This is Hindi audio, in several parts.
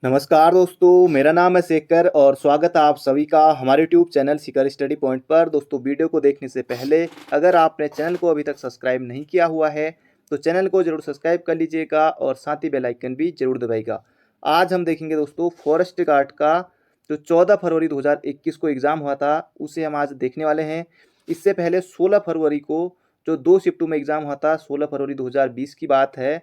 नमस्कार दोस्तों, मेरा नाम है शेखर और स्वागत है आप सभी का हमारे यूट्यूब चैनल शिखर स्टडी पॉइंट पर। दोस्तों, वीडियो को देखने से पहले अगर आपने चैनल को अभी तक सब्सक्राइब नहीं किया हुआ है तो चैनल को जरूर सब्सक्राइब कर लीजिएगा और साथ ही बेल आइकन भी जरूर दबाइएगा। आज हम देखेंगे दोस्तों फॉरेस्ट गार्ड का जो 14 फरवरी 2021 को एग्ज़ाम हुआ था उसे हम आज देखने वाले हैं। इससे पहले 16 फरवरी को जो 2 शिफ्टों में एग्ज़ाम हुआ था, 16 फरवरी 2020 की बात है।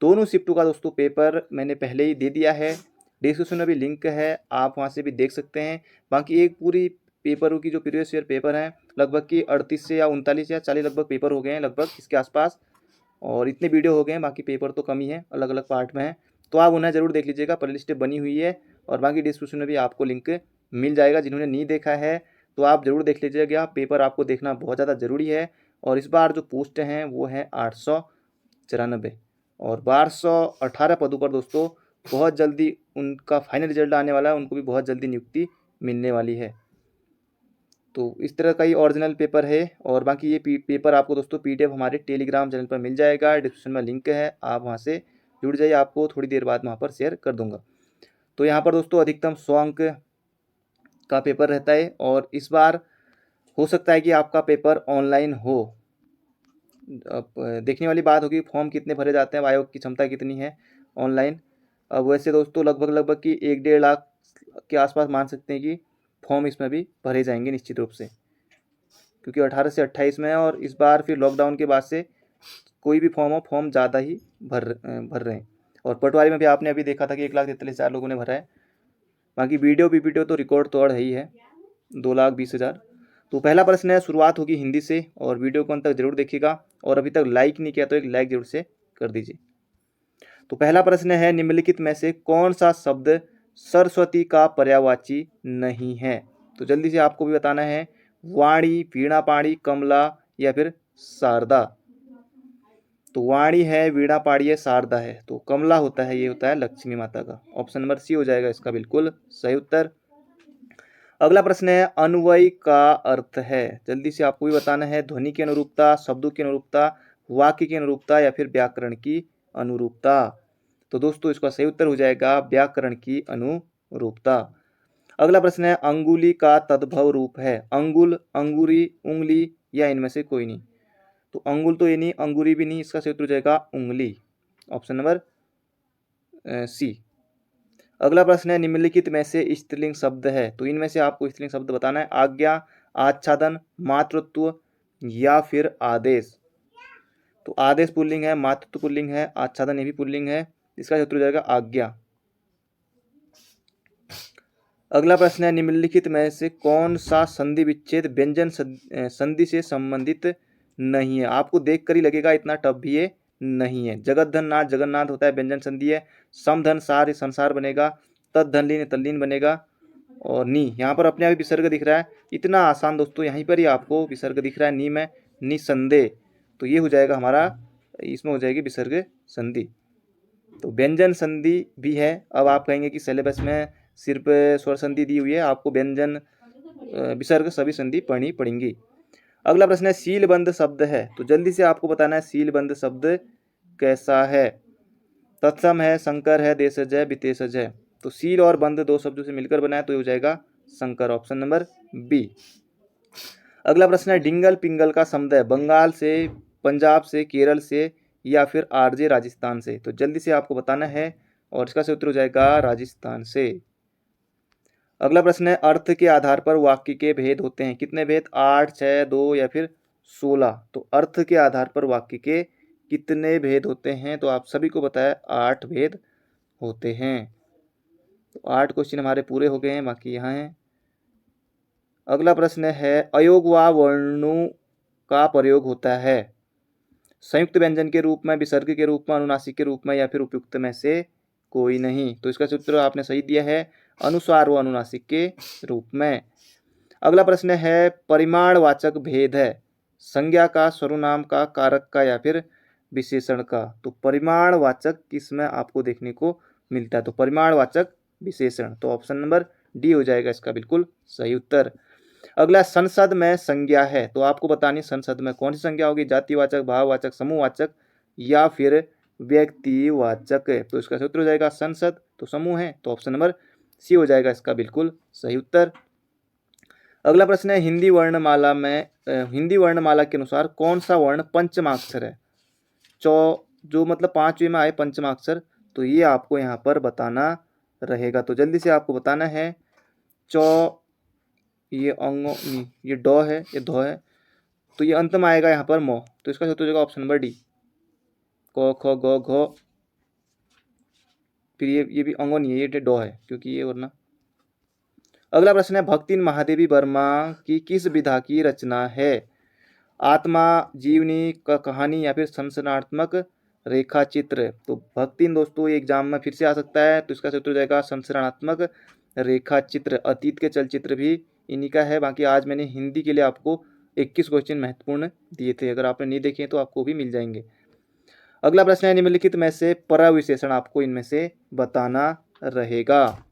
दोनों शिफ्टों का दोस्तों पेपर मैंने पहले ही दे दिया है। डिस्क्रिप्शन में भी लिंक है, आप वहां से भी देख सकते हैं। बाकी एक पूरी पेपरों की जो प्रीवियस ईयर पेपर हैं लगभग की 38 से या 39 या 40 लगभग पेपर हो गए हैं, लगभग इसके आसपास। और इतने वीडियो हो गए हैं, बाकी पेपर तो कम ही है, अलग अलग पार्ट में है। तो आप उन्हें ज़रूर देख लीजिएगा, प्ले लिस्ट बनी हुई है और बाकी डिस्क्रिप्शन में भी आपको लिंक मिल जाएगा। जिन्होंने नहीं देखा है तो आप ज़रूर देख लीजिएगा, पेपर आपको देखना बहुत ज़्यादा ज़रूरी है। और इस बार जो पोस्ट हैं वो हैं 894 और 1218 पदों पर दोस्तों बहुत जल्दी उनका फाइनल रिजल्ट आने वाला है, उनको भी बहुत जल्दी नियुक्ति मिलने वाली है। तो इस तरह का ही ओरिजिनल पेपर है और बाकी ये पेपर आपको दोस्तों पीडीएफ हमारे टेलीग्राम चैनल पर मिल जाएगा, डिस्क्रिप्शन में लिंक है, आप वहाँ से जुड़ जाइए, आपको थोड़ी देर बाद वहाँ पर शेयर कर दूंगा। तो यहाँ पर दोस्तों अधिकतम 100 अंक का पेपर रहता है और इस बार हो सकता है कि आपका पेपर ऑनलाइन हो। अब देखने वाली बात होगी फॉर्म कितने भरे जाते हैं, आयोग की क्षमता कितनी है ऑनलाइन। अब वैसे दोस्तों लगभग कि 1-1.5 लाख के आसपास मान सकते हैं कि फॉर्म इसमें भी भरे जाएंगे निश्चित रूप से, क्योंकि 18 से 28 में है और इस बार फिर लॉकडाउन के बाद से कोई भी फॉर्म हो, फॉर्म ज़्यादा ही भर रहे हैं। और पटवारी में भी आपने अभी देखा था कि 1,43,000 लोगों ने भरा है। बाकी वीडियो पीपीटी तो रिकॉर्ड तो और है ही है, 2,20,000। तो पहला प्रश्न है, शुरुआत होगी हिंदी से और वीडियो को अंत तक जरूर देखिएगा और अभी तक लाइक नहीं किया तो एक लाइक जरूर से कर दीजिए। तो पहला प्रश्न है, निम्नलिखित में से कौन सा शब्द सरस्वती का पर्यायवाची नहीं है? तो जल्दी से आपको भी बताना है, वाणी, वीणा पाणी, कमला या फिर शारदा। तो वाणी है, वीणा पाणी है, शारदा है, तो कमला होता है, ये होता है लक्ष्मी माता का। ऑप्शन नंबर सी हो जाएगा इसका बिल्कुल सही उत्तर। अगला प्रश्न है, अन्वयी का अर्थ है? जल्दी से आपको भी बताना है, ध्वनि की अनुरूपता, शब्दों की अनुरूपता, वाक्य की अनुरूपता या फिर व्याकरण की अनुरूपता। तो दोस्तों इसका सही उत्तर हो जाएगा व्याकरण की अनुरूपता। अगला प्रश्न है, अंगुली का तद्भव रूप है? अंगुल, अंगूरी, उंगली या इनमें से कोई नहीं। तो अंगुल तो ये नहीं, अंगूरी भी नहीं, इसका सही उत्तर हो जाएगा उंगली। Option number C. अगला प्रश्न है, निम्नलिखित में से स्त्रीलिंग शब्द है? तो इनमें से आपको स्त्रीलिंग शब्द बताना है, आज्ञा, आच्छादन, मातृत्व या फिर आदेश। तो आदेश पुल्लिंग है, मातृत्व पुल्लिंग है, आच्छादन ये भी पुल्लिंग है, इसका उत्तर हो जाएगा आज्ञा। अगला प्रश्न है, निम्नलिखित में से कौन सा संधि विच्छेद व्यंजन संधि से संबंधित नहीं है? आपको देखकर ही लगेगा इतना टफ भी ये नहीं है। जगत धन नाथ जगन्नाथ होता है, व्यंजन संधि है। समधन सार संसार बनेगा, तद्धन लीन तल्लीन बनेगा और नी यहाँ पर अपने आप ही विसर्ग दिख रहा है। इतना आसान दोस्तों, यहीं पर ही आपको विसर्ग दिख रहा है, नी में निसंदेह, तो ये हो जाएगा हमारा, इसमें हो जाएगी विसर्ग संधि। तो व्यंजन संधि भी है। अब आप कहेंगे कि सिलेबस में सिर्फ स्वर संधि दी हुई है, आपको व्यंजन विसर्ग सभी संधि पढ़नी पड़ेंगी। अगला प्रश्न है, सीलबंद शब्द है? तो जल्दी से आपको बताना है सीलबंद शब्द कैसा है? तत्सम है, संकर है, देशज है, विदेशज है। तो सील और बंद दो शब्दों से मिलकर बना है, तो ये हो जाएगा संकर। Option number B. अगला प्रश्न है, डिंगल पिंगल का समुदाय बंगाल से, पंजाब से, केरल से या फिर आरजे राजस्थान से? तो जल्दी से आपको बताना है और इसका उत्तर हो जाएगा राजस्थान से। अगला प्रश्न है, अर्थ के आधार पर वाक्य के भेद होते हैं? कितने भेद? 8, 6, 2 या फिर 16। तो अर्थ के आधार पर वाक्य के कितने भेद होते हैं? तो आप सभी को बताया 8 भेद होते हैं। तो 8 क्वेश्चन हमारे पूरे हो गए हैं, बाकी यहाँ हैं। अगला प्रश्न है, अयोग व वर्णों का प्रयोग होता है संयुक्त व्यंजन के रूप में, विसर्ग के रूप में, अनुनासिक के रूप में या फिर उपयुक्त में से कोई नहीं? तो इसका उत्तर आपने सही दिया है, अनुस्वार व अनुनासिक के रूप में। अगला प्रश्न है, परिमाणवाचक भेद है संज्ञा का, सर्वनाम का, कारक का या फिर विशेषण का? तो परिमाणवाचक किसमें आपको देखने को मिलता है? तो परिमाणवाचक विशेषण। तो ऑप्शन नंबर डी हो जाएगा इसका बिल्कुल सही उत्तर। अगला, संसद में संज्ञा है? तो आपको बतानी संसद में कौन सी संज्ञा होगी? जातिवाचक, भाववाचक, समूहवाचक या फिर व्यक्तिवाचक है। तो इसका सूत्र हो जाएगा संसद, तो समूह है, तो ऑप्शन नंबर सी हो जाएगा इसका बिल्कुल सही उत्तर। अगला प्रश्न है हिंदी वर्णमाला के अनुसार कौन सा वर्ण पंचमाक्षर है? जो मतलब पांचवें में आए पंचमाक्षर, तो ये आपको यहाँ पर बताना रहेगा। तो जल्दी से आपको बताना है। चौ, ये अंगो नहीं, ये डॉ है, ये धौ है, तो ये अंत में आएगा यहाँ पर मो, तो इसका सूत्र हो जाएगा ऑप्शन नंबर डी, क ख ग घ, फिर ये भी अंगो नहीं है, ये डॉ है क्योंकि ये वरना। अगला प्रश्न है भक्तिन महादेवी वर्मा की किस विधा की रचना है? आत्मा, जीवनी, कहानी या फिर संरचनात्मक रेखा चित्र? तो भक्तिन दोस्तों एग्जाम में फिर से आ सकता है, तो इसका सूत्र हो जाएगा संरचनात्मक रेखा चित्र। अतीत के चलचित्र भी इन्हीं का है। बाकी आज मैंने हिंदी के लिए आपको 21 क्वेश्चन महत्वपूर्ण दिए थे, अगर आपने नहीं देखे तो आपको भी मिल जाएंगे। अगला प्रश्न है निम्नलिखित में से परविशेषण आपको इनमें से बताना रहेगा।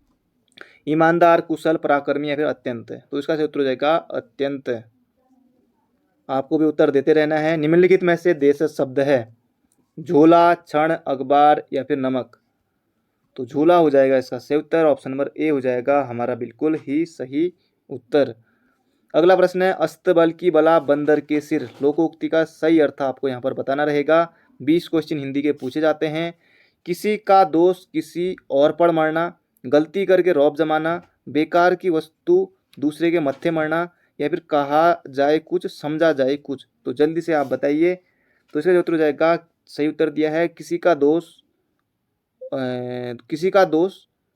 ईमानदार, कुशल, पराक्रमी या फिर अत्यंत? तो इसका सूत्र हो जाएगा अत्यंत। आपको भी उत्तर देते रहना है। निम्नलिखित में से देशज शब्द है? झोला, क्षण, अखबार या फिर नमक? तो झोला हो जाएगा इसका सही उत्तर, ऑप्शन नंबर ए हो जाएगा हमारा बिल्कुल ही सही उत्तर। अगला प्रश्न है अस्तबल की बला बंदर के सिर लोकोक्ति का सही अर्थ आपको यहाँ पर बताना रहेगा। 20 क्वेश्चन हिंदी के पूछे जाते हैं। किसी का दोष किसी और पर मरना, गलती करके रौब जमाना, बेकार की वस्तु दूसरे के मत्थे मरना या फिर कहा जाए कुछ समझा जाए कुछ? तो जल्दी से आप बताइए। तो इसका उत्तर हो जाएगा, सही उत्तर दिया है किसी का दोष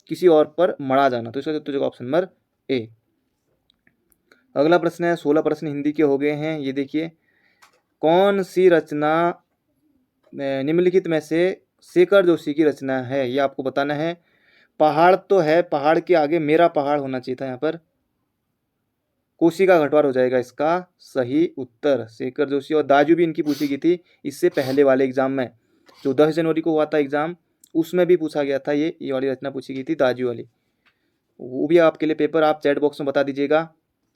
किसी और पर मरा जाना, तो इसका उत्तर हो जाएगा ऑप्शन नंबर ए। अगला प्रश्न है 16 प्रश्न हिंदी के हो गए हैं। ये देखिए कौन सी रचना निम्नलिखित में से शेखर जोशी की रचना है, ये आपको बताना है। पहाड़ तो है, पहाड़ के आगे मेरा पहाड़ होना चाहिए था, यहाँ पर कोसी का घटवार हो जाएगा इसका सही उत्तर। शेखर जोशी और दाजू भी इनकी पूछी गई थी इससे पहले वाले एग्जाम में, जो 10 जनवरी को हुआ था एग्जाम, उसमें भी पूछा गया था। ये वाली रचना पूछी गई थी दाजू वाली। वो भी आपके लिए पेपर आप चैट बॉक्स में बता दीजिएगा,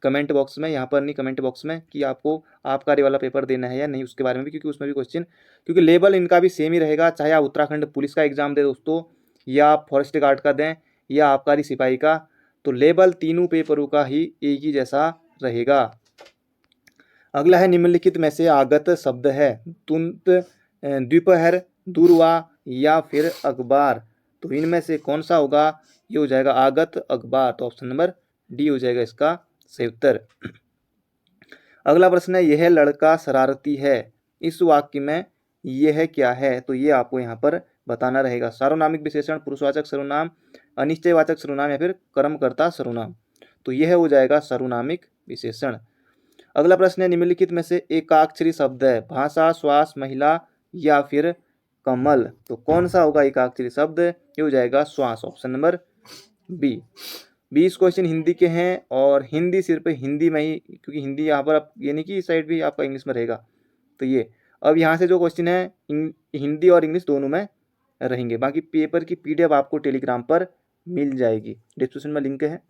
कमेंट बॉक्स में, यहाँ पर नहीं कमेंट बॉक्स में, कि आपको आप कार्य वाला पेपर देना है या नहीं उसके बारे में भी, क्योंकि उसमें भी क्वेश्चन, क्योंकि लेवल इनका भी सेम ही रहेगा, चाहे आप उत्तराखंड पुलिस का एग्जाम दें दोस्तों, या आप फॉरेस्ट गार्ड का दें, या आबकारी सिपाही का, तो लेवल तीनों पेपरों का ही एक ही जैसा रहेगा। अगला है निम्नलिखित में से आगत शब्द है? तुंत, द्विपहर, दूरवा या फिर अखबार? तो इनमें से कौन सा होगा? ये हो जाएगा आगत अखबार, तो ऑप्शन नंबर डी हो जाएगा इसका सही उत्तर। अगला प्रश्न है यह लड़का शरारती है, इस वाक्य में यह क्या है? तो ये आपको यहाँ पर बताना रहेगा। सार्वनामिक विशेषण, पुरुषवाचक सर्वनाम, अनिश्चयवाचक सर्वनाम या फिर कर्मकर्ता सर्वनाम? तो यह हो जाएगा सर्वनामिक विशेषण। अगला प्रश्न है निम्नलिखित में से एकाक्षरी शब्द है? भाषा, श्वास, महिला या फिर कमल? तो कौन सा होगा एकाक्षरी शब्द? ये हो जाएगा श्वास, option number B. 20 question Hindi के हैं और हिंदी सिर्फ हिंदी में ही, क्योंकि हिंदी यहाँ पर आप ये नहीं कि इस साइड भी आपका इंग्लिश में रहेगा, तो ये अब यहाँ से जो क्वेश्चन है हिंदी और इंग्लिश दोनों में रहेंगे। बाकी पेपर की PDF आपको टेलीग्राम पर मिल जाएगी, डिस्क्रिप्शन में लिंक है।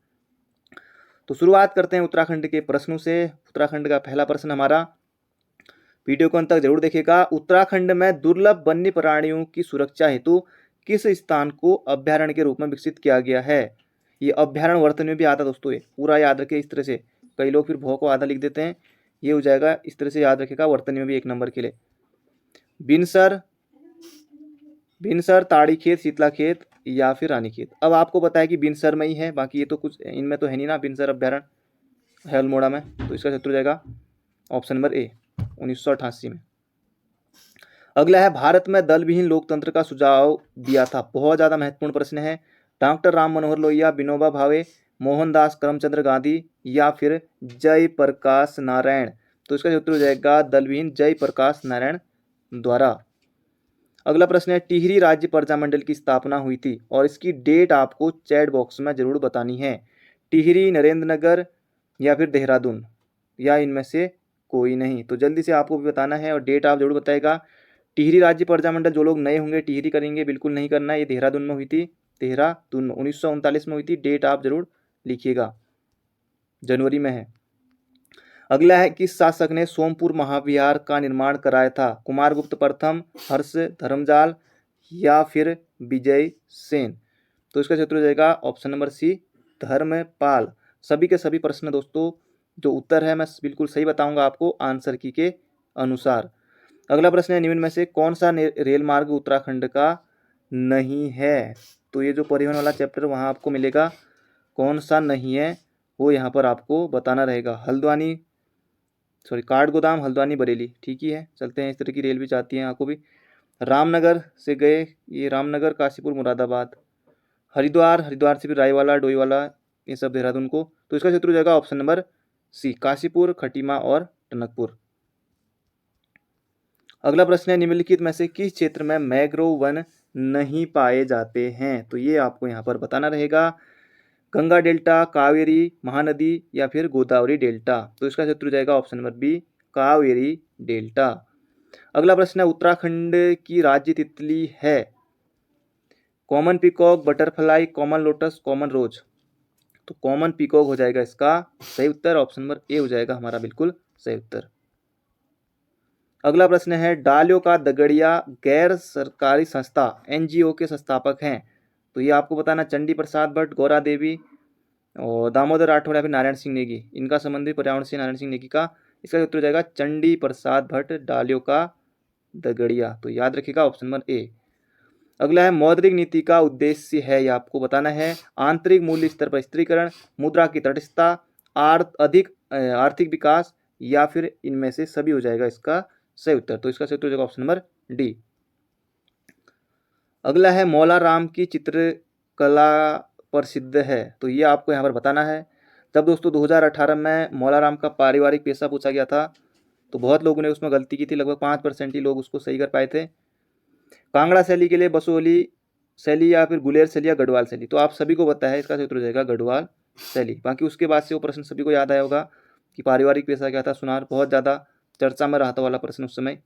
तो शुरुआत करते हैं उत्तराखंड के प्रश्नों से। उत्तराखंड का पहला प्रश्न हमारा, वीडियो को अंत तक जरूर देखिएगा। उत्तराखंड में दुर्लभ वन्य प्राणियों की सुरक्षा हेतु किस स्थान को अभ्यारण्य के रूप में विकसित किया गया है? ये अभ्यारण्य वर्तन में भी आता दोस्तों, ये पूरा याद रखें इस तरह से। कई लोग फिर भौ को आधा लिख देते हैं, ये हो जाएगा इस तरह से याद रखेगा, वर्तन में भी 1 नंबर के लिए। बिनसर, ताड़ीखेत, शीतलाखेत या फिर रानीखेत? अब आपको पता है कि बिनसर में ही है, बाकी ये तो कुछ इनमें तो है नहीं ना। बिनसर अभ्यारण्य है अल्मोड़ा में, तो इसका क्षेत्र हो जाएगा ऑप्शन नंबर ए, 1988 में। अगला है भारत में दल विहीन लोकतंत्र का सुझाव दिया था? बहुत ज़्यादा महत्वपूर्ण प्रश्न है। डॉक्टर राम मनोहर लोहिया, विनोबा भावे, मोहनदास करमचंद्र गांधी या फिर जयप्रकाश नारायण? तो इसका उत्तर हो जाएगा दल विहीन जयप्रकाश नारायण द्वारा। अगला प्रश्न है टिहरी राज्य प्रजामंडल की स्थापना हुई थी और इसकी डेट आपको चैट बॉक्स में जरूर बतानी है। टिहरी, नरेंद्रनगर या फिर देहरादून, या इनमें से कोई नहीं? तो जल्दी से आपको भी बताना है और डेट आप जरूर बताएगा। टिहरी राज्य प्रजामंडल, जो लोग नए होंगे टिहरी करेंगे, बिल्कुल नहीं करना है। ये देहरादून में हुई थी, देहरादून में 1939 में हुई थी। डेट आप जरूर लिखिएगा, जनवरी में है। अगला है किस शासक ने सोमपुर महाविहार का निर्माण कराया था? कुमारगुप्त प्रथम, हर्ष, धर्मजाल, या फिर विजय सेन। तो इसका क्षेत्र हो जाएगा ऑप्शन नंबर सी, धर्मपाल। सभी के सभी प्रश्न दोस्तों जो उत्तर है मैं बिल्कुल सही बताऊंगा आपको आंसर की के अनुसार। अगला प्रश्न है, निम्न में से कौन सा रेल मार्ग उत्तराखंड का नहीं है? तो ये जो परिवहन वाला चैप्टर वहाँ आपको मिलेगा, कौन सा नहीं है वो यहाँ पर आपको बताना रहेगा। हल्द्वानी काठगोदाम हल्द्वानी बरेली, ठीक ही है, चलते हैं। इस तरह की रेल भी जाती है यहाँ को भी। रामनगर से गए, ये रामनगर, काशीपुर, मुरादाबाद। हरिद्वार से फिर रायवाला, डोईवाला, ये सब देहरादून को। तो इसका क्षेत्र हो जाएगा option number C, Kashipur, Khatima और टनकपुर। अगला प्रश्न है, निम्नलिखित में से किस क्षेत्र में मैंग्रोव वन नहीं पाए जाते हैं? तो ये आपको यहाँ पर बताना रहेगा। गंगा डेल्टा, कावेरी महानदी या फिर गोदावरी डेल्टा। तो इसका क्षेत्र हो जाएगा option number B, Kaveri delta. अगला प्रश्न है, उत्तराखंड की राज्य तितली है? Common peacock, butterfly, common lotus, common rose. तो कॉमन पीकॉक हो जाएगा इसका सही उत्तर, ऑप्शन नंबर ए हो जाएगा हमारा बिल्कुल सही उत्तर। अगला प्रश्न है, डालियों का दगड़िया गैर सरकारी संस्था एनजीओ के संस्थापक हैं? तो ये आपको बताना, चंडी प्रसाद भट्ट, गौरा देवी और दामोदर राठौड़ या फिर नारायण सिंह नेगी। इनका संबंधी पर्यावरण से नारायण सिंह नेगी का। इसका उत्तर हो जाएगा चंडी प्रसाद भट्ट, डालियों का दगड़िया। तो याद रखिएगा ऑप्शन नंबर ए। अगला है, मौद्रिक नीति का उद्देश्य है, ये आपको बताना है, आंतरिक मूल्य स्तर पर स्थिरीकरण, मुद्रा की तटस्थता, अधिक आर्थिक विकास या फिर इनमें से सभी हो जाएगा इसका सही उत्तर। तो इसका सही उत्तर हो जाएगा ऑप्शन नंबर डी। अगला है, मौला राम की चित्रकला प्रसिद्ध है? तो ये आपको यहाँ पर बताना है। तब दोस्तों 2018 में मौला राम का पारिवारिक पेशा पूछा गया था, तो बहुत लोगों ने उसमें गलती की थी, लगभग 5% ही लोग उसको सही कर पाए थे। कांगड़ा शैली के लिए बसोली शैली या फिर गुलेर शैली या गढ़वाल शैली। तो आप सभी को पता है, इसका उत्तर हो जाएगा गढ़वाल शैली। बाकी उसके बाद से वो प्रश्न सभी को याद आया होगा कि पारिवारिक पेशा क्या था, सुनार, बहुत ज़्यादा चर्चा में रहा था वाला प्रश्न उस समय।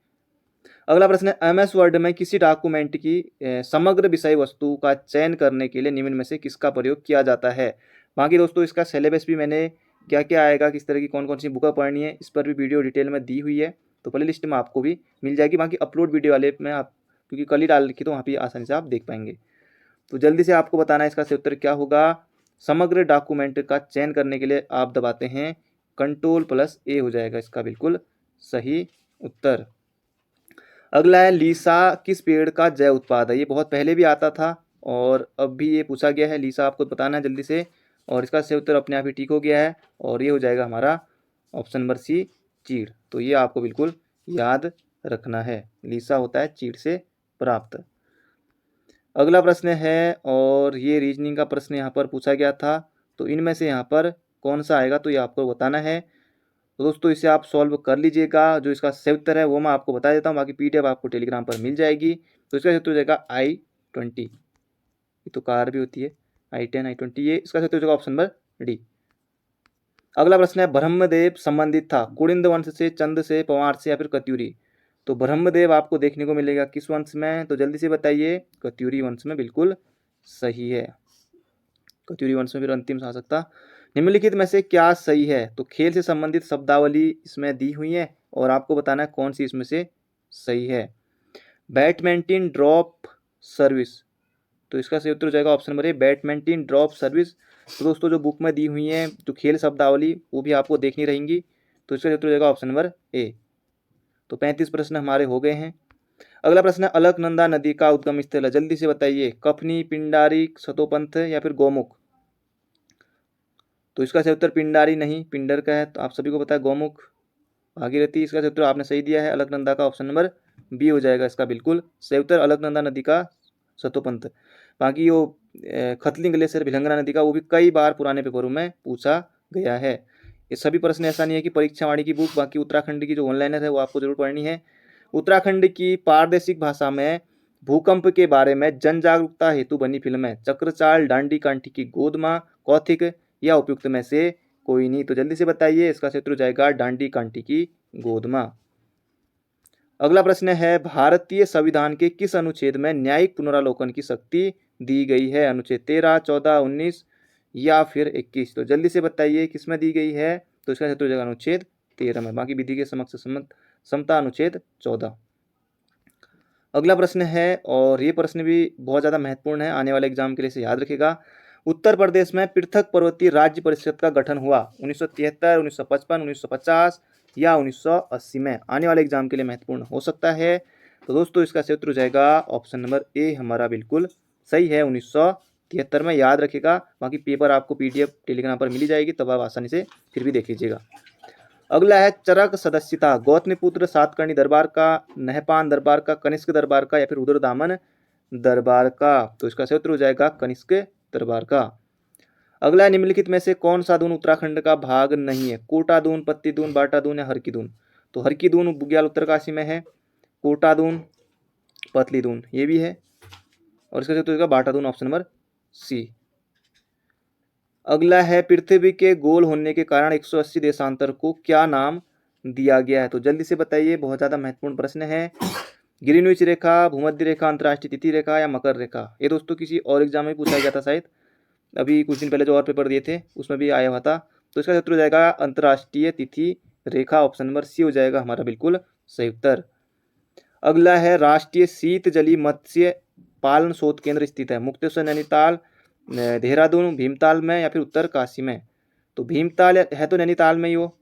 अगला प्रश्न है, MS वर्ड में किसी डॉक्यूमेंट की समग्र विषय वस्तु का चयन करने के लिए निम्न में से किसका प्रयोग किया जाता है? बाकी दोस्तों इसका सिलेबस भी मैंने क्या क्या आएगा, किस तरह की कौन कौन सी बुक पढ़नी है, इस पर भी वीडियो डिटेल में दी हुई है, तो प्ले लिस्ट में आपको भी मिल जाएगी। बाकी अपलोड वीडियो वाले में आप, क्योंकि कल ही डाल रखी, तो वहाँ पर आसानी से आप देख पाएंगे। तो जल्दी से आपको बताना है इसका सही उत्तर क्या होगा। समग्र डॉक्यूमेंट का चयन करने के लिए आप दबाते हैं Ctrl+A, हो जाएगा इसका बिल्कुल सही उत्तर। अगला है, लीसा किस पेड़ का जैव उत्पाद है? ये बहुत पहले भी आता था और अब भी ये पूछा गया है। लीसा आपको बताना है जल्दी से, और इसका सही उत्तर अपने आप ही ठीक हो गया है, और ये हो जाएगा हमारा ऑप्शन नंबर सी, चीड़। तो ये आपको बिल्कुल याद रखना है, लीसा होता है चीड़ से प्राप्त। अगला प्रश्न है, और ये रीजनिंग का प्रश्न यहाँ पर पूछा गया था, तो इनमें से यहाँ पर कौन सा आएगा, तो ये आपको बताना है। तो दोस्तों इसे आप सॉल्व कर लीजिएगा, जो इसका सही उत्तर है वो मैं आपको बता देता हूँ, बाकी PDF आपको टेलीग्राम पर मिल जाएगी। तो इसका सही उत्तर हो जाएगा I20, ये तो कार भी होती है, I10 I20, ये इसका सही उत्तर हो जाएगा ऑप्शन नंबर डी। अगला प्रश्न है, ब्रह्मदेव संबंधित था कुड़िंद वंश से, चंद से, पवार से या फिर कत्यूरी? तो ब्रह्मदेव आपको देखने को मिलेगा किस वंश में? तो जल्दी से बताइए, कत्यूरी वंश में बिल्कुल सही है, कत्यूरी वंश में फिर अंतिम शासक था। निम्नलिखित में से क्या सही है? तो खेल से संबंधित शब्दावली इसमें दी हुई है, और आपको बताना है कौन सी इसमें से सही है। बैडमिंटन ड्रॉप सर्विस, तो इसका सही उत्तर हो जाएगा option number A, badminton drop service. तो दोस्तों जो बुक में दी हुई है जो खेल शब्दावली, वो भी आपको देखनी रहेंगी, तो इसका सही उत्तर हो जाएगा ऑप्शन नंबर ए। तो 35 प्रश्न हमारे हो गए हैं। अगला प्रश्न है, अलकनंदा नदी का उद्गम स्थल है? जल्दी से बताइए, कफनी, पिंडारी, सतोपंथ या फिर गौमुख? तो इसका सही उत्तर पिंडारी नहीं, पिंडर का है, तो आप सभी को पता है गौमुख, भागीरथी। इसका सही उत्तर आपने सही दिया है, अलकनंदा का ऑप्शन नंबर बी हो जाएगा इसका बिल्कुल सही उत्तर, अलकनंदा नदी का सतोपंथ। बाकी वो खतली ग्लेशियर, भिलंगना नदी का, वो भी कई बार पुराने पेपरों में पूछा गया है। ये सभी प्रश्न ऐसा नहीं है कि परीक्षावाणी की बुक, बाकी उत्तराखंड की जो ऑनलाइनर है वो आपको जरूर पढ़नी है। उत्तराखंड की प्रादेशिक भाषा में भूकंप के बारे में जन जागरूकता हेतु बनी फिल्म है? चक्रचाल, डांडी कांठी की गोद माँ, कौथिक या उपयुक्त में से कोई नहीं? तो जल्दी से बताइए, इसका क्षेत्र हो जाएगा डांडी कांठी की गोद माँ। अगला प्रश्न है, भारतीय संविधान के किस अनुच्छेद में न्यायिक पुनरावलोकन की शक्ति दी गई है? अनुच्छेद 13, 14, 19 या फिर 21? तो जल्दी से बताइए किस में दी गई है? तो इसका क्षेत्र हो जाएगा अनुच्छेद 13 में। बाकी विधि के समक्ष समता अनुच्छेद 14। अगला प्रश्न है, और ये प्रश्न भी बहुत ज़्यादा महत्वपूर्ण है, आने वाले एग्जाम के लिए इसे याद रखेगा। उत्तर प्रदेश में पृथक पर्वतीय राज्य परिषद का गठन हुआ 1973, 1955, 1950 या 1980 में। आने वाले एग्जाम के लिए महत्वपूर्ण हो सकता है। तो दोस्तों इसका सही उत्तर हो जाएगा ऑप्शन नंबर ए हमारा बिल्कुल सही है, 1973 में। याद रखिएगा, बाकी पेपर आपको पीडीएफ टेलीग्राम पर मिली जाएगी, तब आप आसानी से फिर भी देख लीजिएगा। अगला है चरक सदस्यता, गौतमीपुत्र सातकर्णी दरबार का, नहपान दरबार का, कनिष्क दरबार का या फिर रुद्रदामन दरबार का। तो इसका सही उत्तर हो जाएगा कनिष्क दरबार का। अगला निम्नलिखित में से कौन सा दून उत्तराखंड का भाग नहीं है? कोटा दून, पत्ती दून, बाटा दून या हरकी दून। तो हरकी दून बुग्याल उत्तरकाशी में है, कोटा दून, पतली दून ये भी है, और इसका सही उत्तर हो जाएगा बाटा दून, ऑप्शन नंबर सी। अगला है पृथ्वी के गोल होने के कारण 180 देशांतर को क्या नाम दिया गया है? तो जल्दी से बताइए, बहुत ज़्यादा महत्वपूर्ण प्रश्न है। ग्रीनविच रेखा, भूमध्य रेखा, अंतर्राष्ट्रीय तिथि रेखा या मकर रेखा। ये दोस्तों किसी और एग्जाम में पूछा गया था शायद, अभी कुछ दिन पहले जो और पेपर दिए थे उसमें भी आया हुआ था। तो इसका उत्तर हो जाएगा अंतर्राष्ट्रीय तिथि रेखा, ऑप्शन नंबर सी हो जाएगा हमारा बिल्कुल सही उत्तर। अगला है राष्ट्रीय शीत जलीय मत्स्य पालन शोध केंद्र स्थित है? मुक्तेश्वर, नैनीताल, देहरादून, भीमताल में या फिर उत्तरकाशी में। तो भीमताल है तो नैनीताल में ही हो,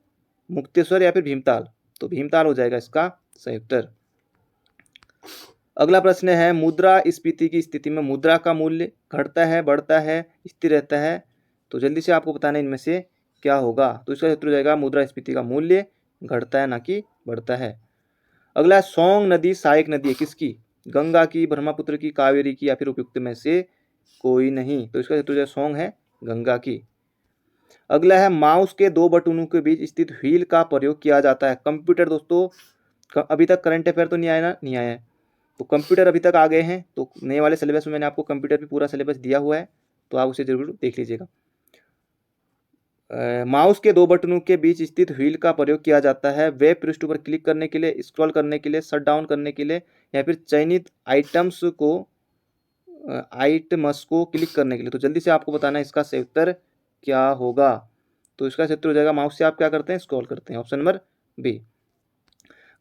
मुक्तेश्वर या फिर भीमताल, तो भीमताल हो जाएगा इसका सही उत्तर। अगला प्रश्न है मुद्रास्फीति की स्थिति में मुद्रा का मूल्य घटता है, बढ़ता है, स्थिर रहता है। तो जल्दी से आपको बताना इनमें से क्या होगा। तो इसका उत्तर हो जाएगा मुद्रास्फीति का मूल्य घटता है, ना कि बढ़ता है। अगला सोंग नदी सहायक नदी है किसकी? गंगा की, ब्रह्मपुत्र की, कावेरी की या फिर उपयुक्त में से कोई नहीं। तो इसका उत्तर सोंग है गंगा की। अगला है माउस के दो बटनों के बीच स्थित व्हील का प्रयोग किया जाता है कंप्यूटर। दोस्तों अभी तक करंट अफेयर तो नहीं आया ना, नहीं आया है, तो कंप्यूटर अभी तक आ गए हैं। तो नए वाले सिलेबस में मैंने आपको कंप्यूटर पे पूरा सिलेबस दिया हुआ है, तो आप उसे जरूर देख लीजिएगा। माउस के दो बटनों के बीच स्थित व्हील का प्रयोग किया जाता है वेब पृष्ठ पर क्लिक करने के लिए, स्क्रॉल करने के लिए, शट डाउन करने के लिए या फिर चयनित आइटम्स को क्लिक करने के लिए। तो जल्दी से आपको बताना है इसका सही उत्तर क्या होगा। तो इसका सही उत्तर हो जाएगा माउस से आप क्या करते हैं, स्क्रॉल करते हैं, ऑप्शन नंबर बी।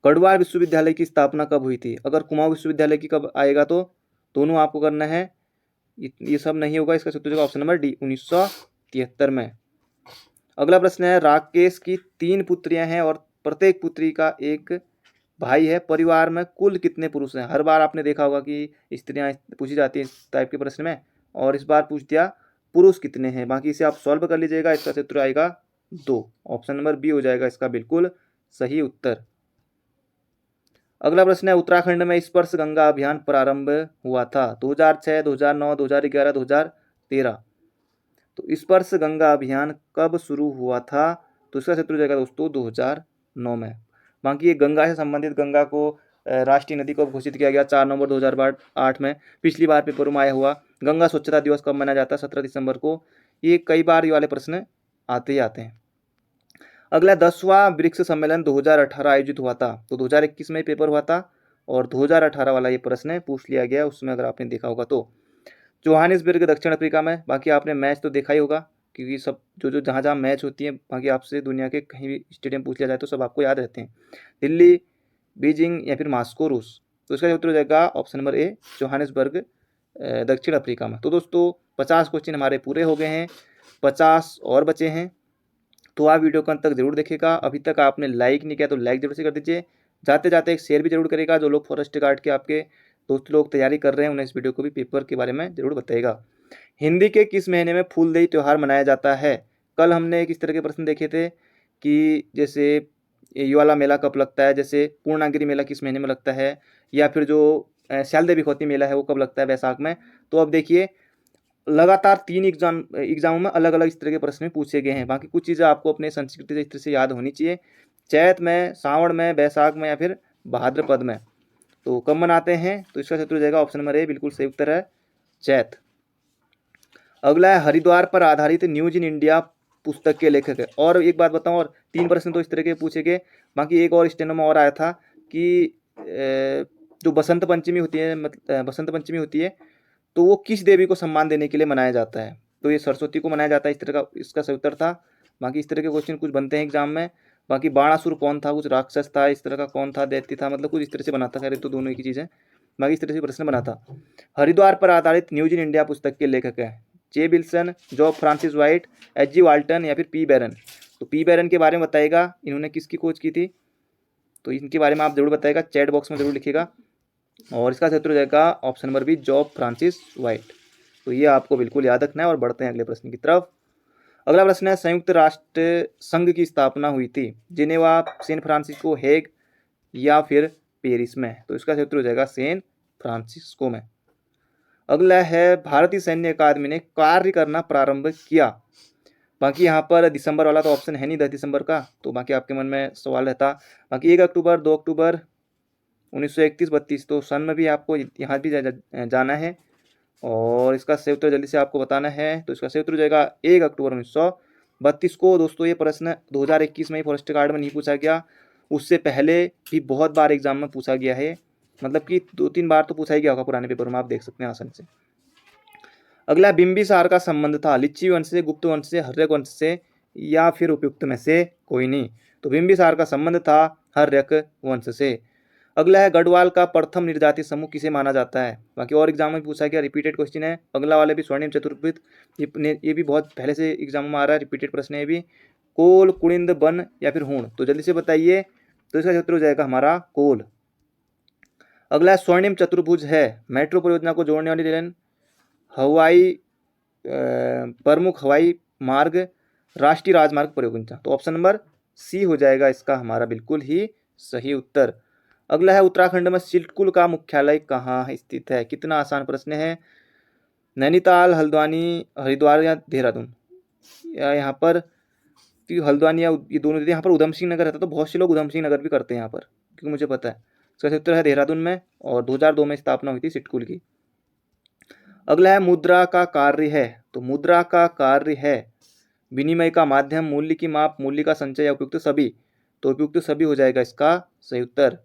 गढ़वाल विश्वविद्यालय की स्थापना कब हुई थी? अगर कुमाऊं विश्वविद्यालय की कब आएगा तो दोनों आपको करना है, ये सब नहीं होगा। इसका सही उत्तर हो जाएगा ऑप्शन नंबर डी, 1973 में। अगला प्रश्न है राकेश की 3 पुत्रियां हैं और प्रत्येक पुत्री का एक भाई है, परिवार में कुल कितने पुरुष हैं? हर बार आपने देखा होगा कि स्त्रियां पूछी जाती है इस टाइप के प्रश्न में, और इस बार पूछ दिया पुरुष कितने हैं। बाकी इसे आप सॉल्व कर लीजिएगा, इसका सही उत्तर आएगा 2, ऑप्शन नंबर बी हो जाएगा इसका बिल्कुल सही उत्तर। अगला प्रश्न है उत्तराखंड में स्पर्श गंगा अभियान प्रारंभ हुआ था 2006, 2009, 2011, 2013। तो स्पर्श गंगा अभियान कब शुरू हुआ था? तो इसका उत्तर हो जाएगा दोस्तों 2009 में। बाकी ये गंगा से संबंधित, गंगा को राष्ट्रीय नदी को घोषित किया गया 4 नवंबर 2008 में। पिछली बार पेपर में आया हुआ गंगा स्वच्छता दिवस कब मनाया जाता है? 17 दिसंबर को। ये कई बार ये वाले प्रश्न आते ही आते हैं। अगला 10वां ब्रिक्स सम्मेलन 2018 आयोजित हुआ था। तो 2021 में पेपर हुआ था और 2018 वाला ये प्रश्न पूछ लिया गया उसमें, अगर आपने देखा होगा तो। जोहानिसबर्ग दक्षिण अफ्रीका में। बाकी आपने मैच तो देखा ही होगा, क्योंकि सब जो जहाँ जहाँ मैच होती है, बाकी आपसे दुनिया के कहीं भी स्टेडियम पूछ लिया जाए तो सब आपको याद रहते हैं। दिल्ली, बीजिंग या फिर मॉस्को, रूस। तो इसका उत्तर हो जाएगा ऑप्शन नंबर ए, जोहानिसबर्ग दक्षिण अफ्रीका में। तो दोस्तों 50 क्वेश्चन हमारे पूरे हो गए हैं, 50 और बचे हैं। तो आप वीडियो को अंत तक जरूर देखेगा। अभी तक आपने लाइक नहीं किया तो लाइक जरूर से कर दीजिए। जाते जाते एक शेयर भी जरूर करेगा। जो लोग फॉरेस्ट गार्ड के आपके दोस्त लोग तैयारी कर रहे हैं उन्हें इस वीडियो को भी पेपर के बारे में जरूर बताइएगा। हिंदी के किस महीने में फूलदेई त्यौहार मनाया जाता है? कल हमने एक इस तरह के प्रश्न देखे थे कि जैसे ये वाला मेला कब लगता है, जैसे पूर्णागिरि मेला किस महीने में लगता है, या फिर जो श्यालदेवी खोती मेला है वो कब लगता है, वैशाख में। तो अब देखिए लगातार 3 एग्जामों में अलग अलग इस तरह के प्रश्न पूछे गए हैं। बाकी कुछ चीज़ें आपको अपने संस्कृति से इस तरह से याद होनी चाहिए, चैत में, सावन में, वैशाख में या फिर भाद्रपद में। तो कब मनाते हैं? तो इसका उत्तर हो जाएगा ऑप्शन नंबर ए, बिल्कुल सही उत्तर है चैत। अगला है हरिद्वार पर आधारित न्यूज इन इंडिया पुस्तक के लेखक है। और एक बात बताऊं, और 3 प्रश्न तो इस तरह के पूछे गए। बाकी एक और स्टेनो में और आया था कि जो बसंत पंचमी होती है, बसंत पंचमी होती है, तो वो किस देवी को सम्मान देने के लिए मनाया जाता है? तो ये सरस्वती को मनाया जाता है, इस तरह का इसका सही उत्तर था। बाकी इस तरह के क्वेश्चन कुछ बनते हैं एग्जाम में। बाकी बाणासुर कौन था? कुछ राक्षस था, इस तरह का कौन था, दैत्य था, मतलब कुछ इस तरह से बनाता है। तो दोनों ही की चीज़ है। बाकी इस तरह से प्रश्न बना था। हरिद्वार पर आधारित न्यूज इन इंडिया पुस्तक के लेखक हैं J Wilson, Job Francis White, H G Walton या फिर पी बैरन। तो पी बैरन के बारे में बताएगा इन्होंने किसकी खोज की थी, तो इनके बारे में आप जरूर बताएगा, चैट बॉक्स में जरूर लिखिएगा। और इसका सही उत्तर हो जाएगा option number B, Job Francis White. तो ये आपको बिल्कुल याद रखना है। और बढ़ते हैं अगले प्रश्न की तरफ। अगला प्रश्न है, संयुक्त राष्ट्र संघ की स्थापना हुई थी जिनेवा, सैन फ्रांसिस्को, हेग या फिर पेरिस में। तो इसका सही उत्तर हो जाएगा सैन फ्रांसिस्को में। अगला है, भारतीय सैन्य अकादमी ने कार्य करना प्रारंभ किया। बाकी यहाँ पर दिसंबर वाला तो ऑप्शन है नहीं 10 दिसंबर का, तो बाकी आपके मन में सवाल रहता। बाकी 1 अक्टूबर, 2 अक्टूबर 1931-32, तो सन में भी आपको यहाँ भी जाना है। और इसका सही उत्तर जल्दी से आपको बताना है। तो इसका सही उत्तर हो जाएगा 1 अक्टूबर 1932 को। दोस्तों ये प्रश्न 2021 में ही फॉरेस्ट गार्ड में नहीं पूछा गया, उससे पहले भी बहुत बार एग्जाम में पूछा गया है, मतलब कि 2-3 बार तो पूछा ही गया होगा पुराने पेपर में, आप देख सकते हैं आसानी से। अगला, बिंबिसार का संबंध था लिच्छवी वंश से, गुप्त वंश से, हर्यक वंश से या फिर उपयुक्त में से कोई नहीं। तो बिंबिसार का संबंध था हर्यक वंश से। अगला है, गढ़वाल का प्रथम निर्जाति समूह किसे माना जाता है। बाकी और एग्जाम में पूछा गया, रिपीटेड क्वेश्चन है। अगला वाले भी स्वर्णिम चतुर्भुज, ये भी बहुत पहले से एग्जाम में आ रहा है, रिपीटेड प्रश्न है ये भी। कोल, कुड़िंद, बन या फिर हूण, तो जल्दी से बताइए। तो इसका उत्तर हो जाएगा हमारा कोल। अगला स्वर्णिम चतुर्भुज है मेट्रो परियोजना को जोड़ने वाली रेल, हवाई प्रमुख हवाई मार्ग, राष्ट्रीय राजमार्ग परियोजना। तो ऑप्शन नंबर सी हो जाएगा इसका हमारा बिल्कुल ही सही उत्तर। अगला है, उत्तराखंड में सिडकुल का मुख्यालय कहाँ स्थित है। कितना आसान प्रश्न है। नैनीताल, हल्द्वानी, हरिद्वार या देहरादून, या यहाँ पर हल्द्वानी या ये दोनों, यहाँ पर उधम सिंह नगर रहता, तो बहुत से लोग उधम सिंह नगर भी करते हैं यहाँ पर, क्योंकि मुझे पता है। इसका सही उत्तर है देहरादून में, और 2002 में स्थापना हुई थी सिडकुल की। अगला है, मुद्रा का कार्य है। तो मुद्रा का कार्य है विनिमय का माध्यम, मूल्य की माप, मूल्य का संचय या उपयुक्त सभी। तो उपयुक्त सभी हो जाएगा इसका सही उत्तर।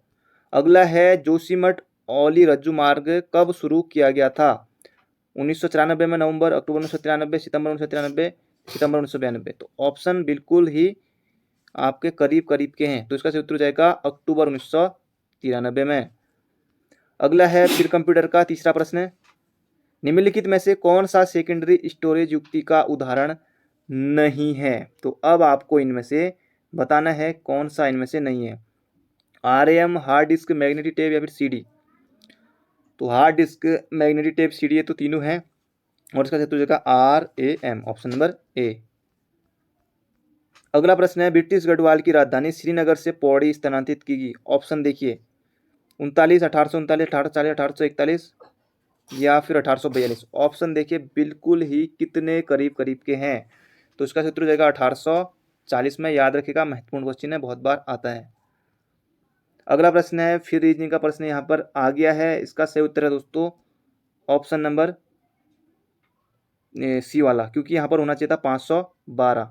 अगला है, जोशीमठ औली रज्जू मार्ग कब शुरू किया गया था। 1994 में नवंबर, अक्टूबर 1993, सितंबर 1993, सितंबर 1992। तो ऑप्शन बिल्कुल ही आपके करीब करीब के हैं, तो इसका सही उत्तर हो जाएगा अक्टूबर 1993 में। अगला है, फिर कंप्यूटर का तीसरा प्रश्न, निम्नलिखित में से कौन सा सेकेंडरी स्टोरेज युक्ति का उदाहरण नहीं है। तो अब आपको इनमें से बताना है कौन सा इनमें से नहीं है। RM, hard disk, magnetic tape या फिर सीडी। तो hard disk, magnetic tape, CD, ये तो तीनों हैं, और इसका सही उत्तर हो जाएगा RAM, ऑप्शन नंबर ए। अगला प्रश्न है, ब्रिटिश गढ़वाल की राजधानी श्रीनगर से पौड़ी स्थानांतरित की गई। ऑप्शन देखिए, 39, 1839, 1840, 1841 या फिर 1842। ऑप्शन देखिए बिल्कुल ही कितने करीब करीब के हैं। तो इसका उत्तर हो जाएगा 1840 में। याद रखिएगा, महत्वपूर्ण क्वेश्चन है, बहुत बार आता है। अगला प्रश्न है, फिर रीजनिंग का प्रश्न यहाँ पर आ गया है। इसका सही उत्तर है दोस्तों ऑप्शन नंबर सी वाला, क्योंकि यहाँ पर होना चाहिए था 512,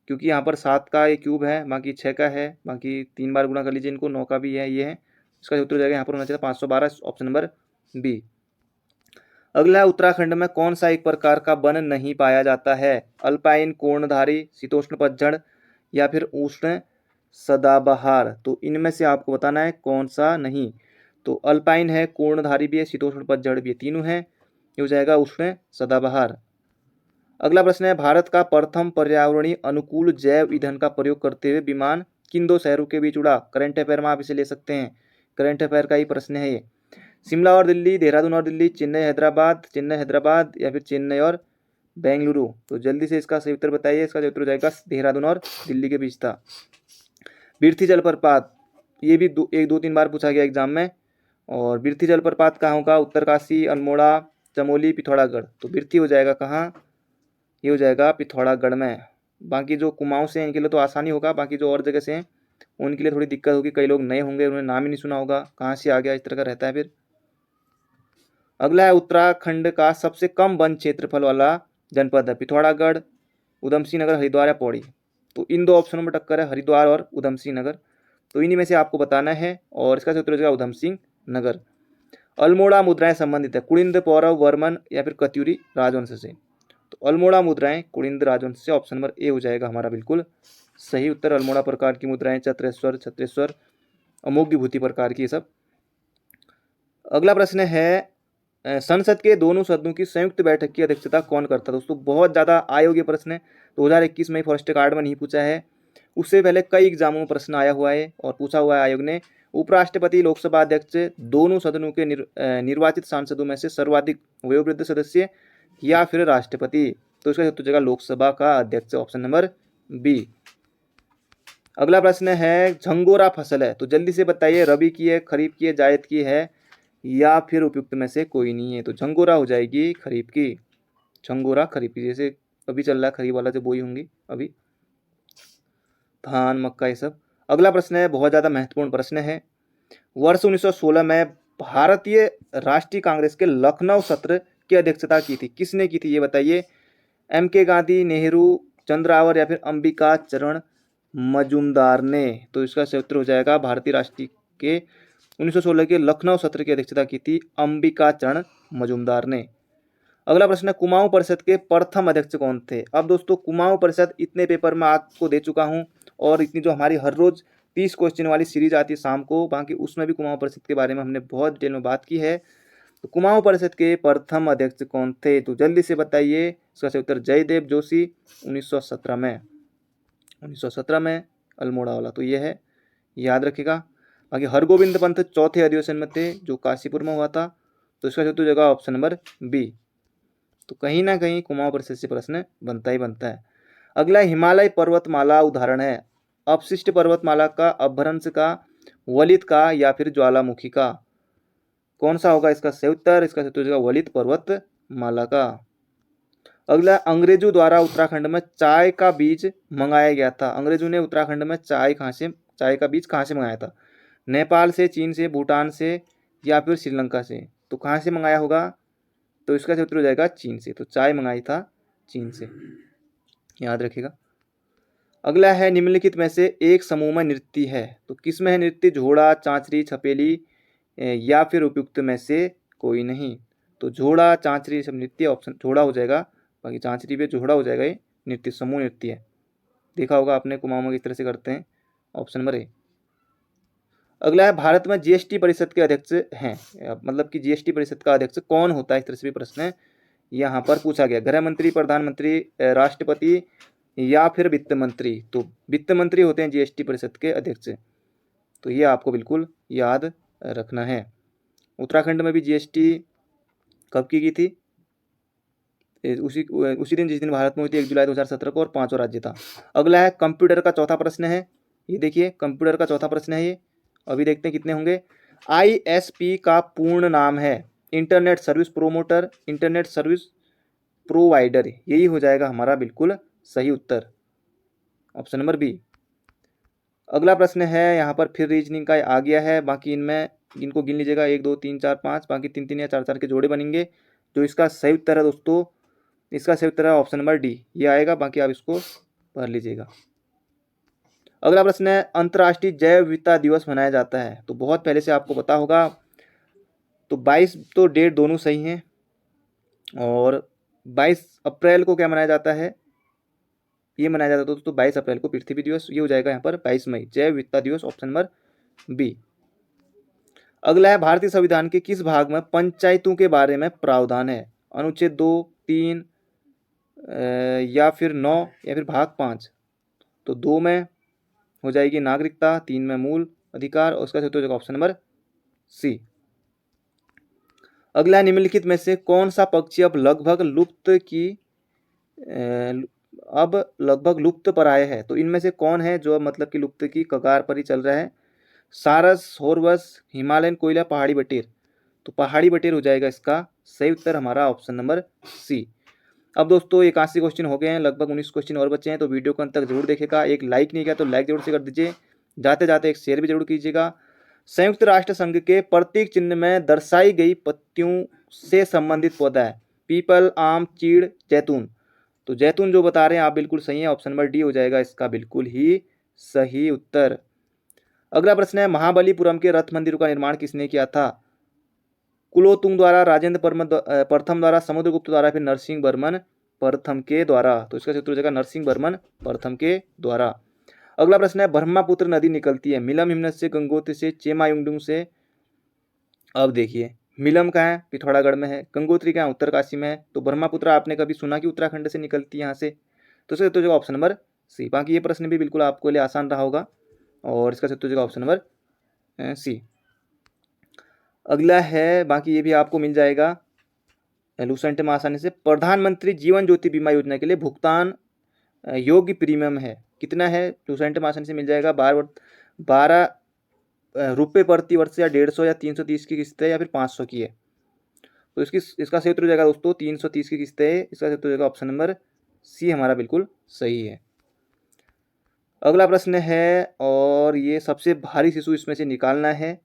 क्योंकि यहाँ पर 7 का ये क्यूब है, बाकी 6 का है, बाकी 3 बार गुणा कर लीजिए इनको, 9 का भी है, ये है। इसका उत्तर हो जाएगा यहाँ पर होना चाहिए था 512, ऑप्शन नंबर बी। अगला, उत्तराखंड में कौन सा एक प्रकार का वन नहीं पाया जाता है। अल्पाइन, कोर्णधारी, शीतोष्ण पतझड़ या फिर उष्ण सदाबहार। तो इनमें से आपको बताना है कौन सा नहीं। तो अल्पाइन है, कोर्णधारी भी है, शीतोष्ण पतझड़ भी है, तीनों है, ये हो जाएगा उष्ण सदाबहार। अगला प्रश्न है, भारत का प्रथम पर्यावरणीय अनुकूल जैव ईंधन का प्रयोग करते हुए विमान किन दो शहरों के बीच उड़ा। करंट अफेयर में आप इसे ले सकते हैं, करंट अफेयर का ही प्रश्न है ये। शिमला और दिल्ली, देहरादून और दिल्ली, चेन्नई हैदराबाद, चेन्नई हैदराबाद या फिर चेन्नई और बेंगलुरु। तो जल्दी से इसका सही उत्तर बताइए। इसका सही उत्तर हो जाएगा देहरादून और दिल्ली के बीच था। बिरथी जलप्रपात, ये भी 2-3 बार पूछा गया एग्जाम में। और बिरथी जलप्रपात कहाँ होगा, उत्तरकाशी, अल्मोड़ा, चमोली, पिथौरागढ़। तो बिरथी हो जाएगा कहाँ, ये हो जाएगा पिथौरागढ़ में। बाकी जो कुमाऊं से हैं इनके लिए तो आसानी होगा, बाकी जो और जगह से हैं उनके लिए थोड़ी दिक्कत होगी, कई लोग नए होंगे, उन्होंने नाम ही नहीं सुना होगा, कहाँ से आ गया, इस तरह का रहता है फिर। अगला है, उत्तराखंड का सबसे कम वन क्षेत्रफल वाला जनपद है। पिथौरागढ़, उधम सिंह नगर, हरिद्वार या पौड़ी। तो इन दो ऑप्शनों में टक्कर है, हरिद्वार और उधम सिंह नगर। तो इन्हीं में से आपको बताना है, और इसका उत्तर हो जाएगा उधम सिंह नगर। अल्मोड़ा मुद्राएं संबंधित है कुड़िंद, पौरव, वर्मन या फिर कत्यूरी राजवंश से। तो अल्मोड़ा मुद्राएं कुड़िंद राजवंश से, ऑप्शन नंबर ए हो जाएगा हमारा बिल्कुल सही उत्तर। अल्मोड़ा प्रकार की मुद्राएं, चत्रेश्वर, छत्रेश्वर, अमोघ विभूति प्रकार की, ये सब अगला प्रश्न है संसद के दोनों सदनों की संयुक्त बैठक की अध्यक्षता कौन करता है। दोस्तों बहुत ज़्यादा आयोग ये प्रश्न है, 2021 में फर्स्ट कार्ड में नहीं पूछा है, उससे पहले कई एग्जामों में प्रश्न आया हुआ है और पूछा हुआ है आयोग ने। उपराष्ट्रपति, लोकसभा अध्यक्ष, दोनों सदनों के निर्वाचित सांसदों में से सर्वाधिक वयोवृद्ध सदस्य या फिर राष्ट्रपति। तो इसका उत्तर हो जाएगा लोकसभा का अध्यक्ष, ऑप्शन नंबर बी। अगला प्रश्न है झंगोरा फसल है, तो जल्दी से बताइए रबी की है, खरीफ की है, जायद की है या फिर उपयुक्त में से कोई नहीं है। तो झंगोरा हो जाएगी खरीफ की, झंगोरा खरीफ की, जैसे अभी चल रहा है खरीफ वाला जो बोई होंगी अभी धान मक्का ये सब। अगला प्रश्न है बहुत ज़्यादा महत्वपूर्ण प्रश्न है, वर्ष 1916 में भारतीय राष्ट्रीय कांग्रेस के लखनऊ सत्र की अध्यक्षता की थी, किसने की थी ये बताइए। M.K. गांधी, नेहरू, चंद्रावर या फिर अंबिका चरण मजूमदार ने। तो इसका सही उत्तर हो जाएगा भारतीय राष्ट्रीय के 1916 के लखनऊ सत्र की अध्यक्षता की थी अंबिका चरण मजूमदार ने। अगला प्रश्न है कुमाऊं परिषद के प्रथम अध्यक्ष कौन थे। अब दोस्तों कुमाऊं परिषद इतने पेपर में आपको दे चुका हूं और इतनी जो हमारी हर रोज 30 क्वेश्चन वाली सीरीज आती है शाम को, बाकी उसमें भी कुमाऊं परिषद के बारे में हमने बहुत डिटेल में बात की है। तो कुमाऊं परिषद के प्रथम अध्यक्ष कौन थे, तो जल्दी से बताइए। इसका सही उत्तर जयदेव जोशी, 1917 में अल्मोड़ा वाला, तो ये है, याद रखिएगा। बाकी हरगोविंद पंत चौथे अधिवेशन में थे जो काशीपुर में हुआ था, तो इसका सही उत्तर हो जाएगा ऑप्शन नंबर बी। तो कहीं ना कहीं कुमाऊं परिषद से प्रश्न बनता ही बनता है। अगला हिमालय पर्वतमाला उदाहरण है, अपशिष्ट पर्वतमाला का, अपभ्रंश का, वलित का या फिर ज्वालामुखी का। कौन सा होगा इसका सही उत्तर, इसका सही उत्तर हो जाएगा वलित पर्वतमाला का। अगला अंग्रेजों द्वारा उत्तराखंड में चाय का बीज मंगाया गया था। अंग्रेजों ने उत्तराखंड में चाय का बीज कहाँ से मंगाया था। नेपाल से, चीन से, भूटान से या फिर श्रीलंका से। तो कहाँ से मंगाया होगा, तो इसका उत्तर हो जाएगा चीन से। तो चाय मंगाई था चीन से, याद रखिएगा। अगला है निम्नलिखित में से एक समूह में नृत्य है, तो किस में है नृत्य, झोड़ा, चांचरी, छपेली या फिर उपयुक्त में से कोई नहीं। तो झोड़ा, चांचरी सब नृत्य, ऑप्शन झोड़ा हो जाएगा, बाकी चांचरी पे झोड़ा हो जाएगा, ये नृत्य समूह नृत्य है। देखा होगा आपने कुमाऊं में किस तरह से करते हैं, ऑप्शन नंबर ए। अगला है भारत में जीएसटी परिषद के अध्यक्ष हैं, मतलब कि जीएसटी परिषद का अध्यक्ष कौन होता है, इस तरह से भी प्रश्न है यहाँ पर पूछा गया। गृह मंत्री, प्रधानमंत्री, राष्ट्रपति या फिर वित्त मंत्री। तो वित्त मंत्री होते हैं जीएसटी परिषद के अध्यक्ष, तो ये आपको बिल्कुल याद रखना है। उत्तराखंड में भी जीएसटी कब की गई थी, उसी दिन जिस दिन भारत में हुई थी, 1 जुलाई 2017 को, और 5वां राज्य था। अगला है कंप्यूटर का चौथा प्रश्न है, ये देखिए कंप्यूटर का चौथा प्रश्न है ये, अभी देखते हैं कितने होंगे। ISP का पूर्ण नाम है internet service promoter, internet service provider, यही हो जाएगा हमारा बिल्कुल सही उत्तर, ऑप्शन नंबर बी। अगला प्रश्न है यहाँ पर फिर रीजनिंग का आ गया है, बाकी इनमें इनको गिन लीजिएगा, 1 2 3 4 5, बाकी 3 3 या 4 4 के जोड़े बनेंगे। जो इसका सही उत्तर है दोस्तों, इसका सही उत्तर है ऑप्शन नंबर डी, ये आएगा, बाकी आप इसको पढ़ लीजिएगा। अगला प्रश्न है अंतर्राष्ट्रीय जैव विविधता दिवस मनाया जाता है, तो बहुत पहले से आपको पता होगा। तो 22 तो डेट दोनों सही हैं, और 22 अप्रैल को क्या मनाया जाता है, ये मनाया जाता है दोस्तों 22 अप्रैल को पृथ्वी दिवस, ये हो जाएगा यहाँ पर 22 मई, जैव विविधता दिवस, ऑप्शन नंबर बी। अगला है भारतीय संविधान के किस भाग में पंचायतों के बारे में प्रावधान है, अनुच्छेद 2, 3 या फिर 9 या फिर भाग 5। तो 2 में हो जाएगी नागरिकता, 3 में मूल अधिकार, और उसका सही उत्तर ऑप्शन नंबर सी। अगला निम्नलिखित में से कौन सा पक्षी अब लगभग लुप्त प्राय है। तो इनमें से कौन है जो मतलब कि लुप्त की कगार पर ही चल रहा है। सारस, होर्बस, हिमालयन कोयला, पहाड़ी बटेर। तो पहाड़ी बटेर हो जाएगा इसका सही उत्तर हमारा, ऑप्शन नंबर सी। अब दोस्तों 81 क्वेश्चन हो गए हैं, लगभग 19 क्वेश्चन और बचे हैं, तो वीडियो को अंत तक जरूर देखेगा। एक लाइक नहीं किया तो लाइक जरूर से कर दीजिए, जाते जाते एक शेयर भी जरूर कीजिएगा। संयुक्त राष्ट्र संघ के प्रतीक चिन्ह में दर्शाई गई पत्तियों से संबंधित पौधा है, पीपल, आम, चीड़, जैतून। तो जैतून जो बता रहे हैं आप बिल्कुल सही है, ऑप्शन नंबर डी हो जाएगा इसका बिल्कुल ही सही उत्तर। अगला प्रश्न है महाबलीपुरम के रथ मंदिर का निर्माण किसने किया था। कुलोतुंग द्वारा, राजेंद्र प्रथम द्वारा, समुद्रगुप्त द्वारा, फिर नरसिंह वर्मन प्रथम के द्वारा। तो इसका उत्तर हो जाएगा नरसिंह वर्मन प्रथम के द्वारा। अगला प्रश्न है ब्रह्मपुत्र नदी निकलती है मिलम हिमनद से, गंगोत्री से, चेमायुंगडुंग से, अब देखिए, मिलम कहाँ है? पिथौरागढ़ में है। गंगोत्री कहाँ है? उत्तरकाशी में है। तो ब्रह्मपुत्र आपने कभी सुना कि उत्तराखंड से निकलती है यहाँ से? तो इसका तो जो ऑप्शन नंबर सी। बाकी ये प्रश्न भी बिल्कुल आपके लिए आसान रहा होगा और इसका तो जो ऑप्शन नंबर सी। अगला है, बाकी ये भी आपको मिल जाएगा लूसेंट में आसानी से। प्रधानमंत्री जीवन ज्योति बीमा योजना के लिए भुगतान योग्य प्रीमियम है कितना है? लूसेंट में आसानी से मिल जाएगा 12 रुपये प्रति वर्ष या 150 या 330 की किस्त है या फिर 500 की है। तो इसका सही उत्तर हो जाएगा दोस्तों 330 की किस्त है। इसका सही उत्तर हो जाएगा ऑप्शन नंबर सी हमारा बिल्कुल सही है। अगला प्रश्न है और ये सबसे भारी शिशु इसमें से निकालना है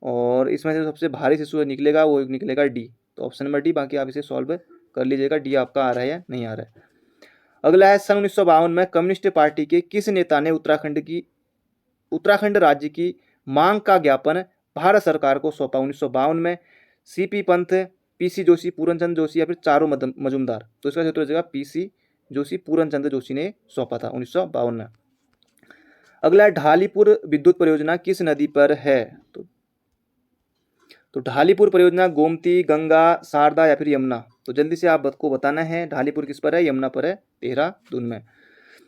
और इसमें से सबसे भारी शिशु निकलेगा वो निकलेगा डी। तो ऑप्शन नंबर डी, बाकी आप इसे सॉल्व कर लीजिएगा, डी आपका आ रहा है या नहीं आ रहा है। अगला है, सन 1952 में कम्युनिस्ट पार्टी के किस नेता ने उत्तराखंड राज्य की मांग का ज्ञापन भारत सरकार को सौंपा? 1952 में सीपी पंत, पीसी जोशी, पूरनचंद जोशी या फिर चारू मजूमदार। तो इसका उत्तर हो जाएगा पीसी जोशी, पूरनचंद जोशी ने सौंपा था 1952 में। अगला है, ढालीपुर विद्युत परियोजना किस नदी पर है? तो ढालीपुर परियोजना गोमती, गंगा, शारदा या फिर यमुना। तो जल्दी से आपको बताना है ढालीपुर किस पर है? यमुना पर है, देहरादून में।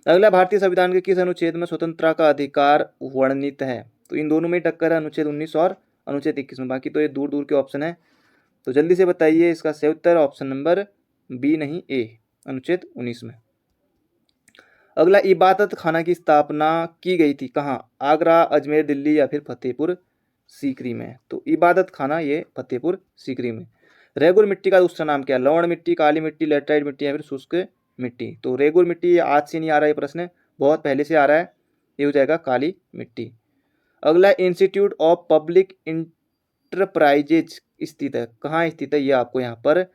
अगला, भारतीय संविधान के किस अनुच्छेद में स्वतंत्रता का अधिकार वर्णित है? तो इन दोनों में टक्कर है, अनुच्छेद 19 और अनुच्छेद 21 में। बाकी तो ये दूर दूर के ऑप्शन है, तो जल्दी से बताइए। इसका सही उत्तर ऑप्शन नंबर बी नहीं ए, अनुच्छेद 19 में। अगला, इबादत खाना की स्थापना की गई थी कहाँ? आगरा, अजमेर, दिल्ली या फिर फतेहपुर सीकरी में। तो इबादत खाना ये फतेहपुर सीकरी में। रेगुर मिट्टी का दूसरा नाम क्या है? लवण मिट्टी, काली मिट्टी, लेटराइट मिट्टी या फिर शुष्क मिट्टी। तो रेगुर मिट्टी आज से नहीं आ रहा है प्रश्न, बहुत पहले से आ रहा है, ये हो जाएगा काली मिट्टी। अगला, इंस्टीट्यूट ऑफ पब्लिक इंटरप्राइजेज स्थित है कहाँ स्थित है? ये आपको यहाँ पर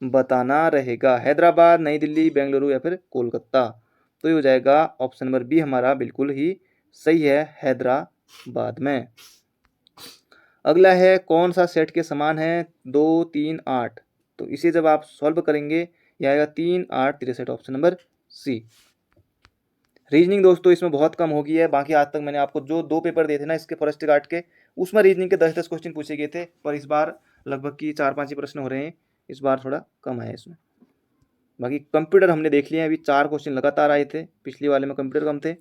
बताना रहेगा। हैदराबाद, नई दिल्ली, बेंगलुरु या फिर कोलकाता। तो ये हो जाएगा ऑप्शन नंबर बी हमारा बिल्कुल ही सही है, हैदराबाद में। अगला है, कौन सा सेट के समान है 2, 3, 8? तो इसे जब आप सॉल्व करेंगे यह आएगा 3, 8, 63, ऑप्शन नंबर सी। रीजनिंग दोस्तों इसमें बहुत कम हो गई है। बाकी आज तक मैंने आपको जो 2 पेपर दिए थे ना इसके फॉरेस्ट गार्ड के, उसमें रीजनिंग के 10-10 क्वेश्चन पूछे गए थे, पर इस बार लगभग की 4-5 ही प्रश्न हो रहे हैं, इस बार थोड़ा कम है इसमें। बाकी कंप्यूटर हमने देख लिया है, अभी 4 क्वेश्चन लगातार आए थे, पिछली वाले में कंप्यूटर कम थे।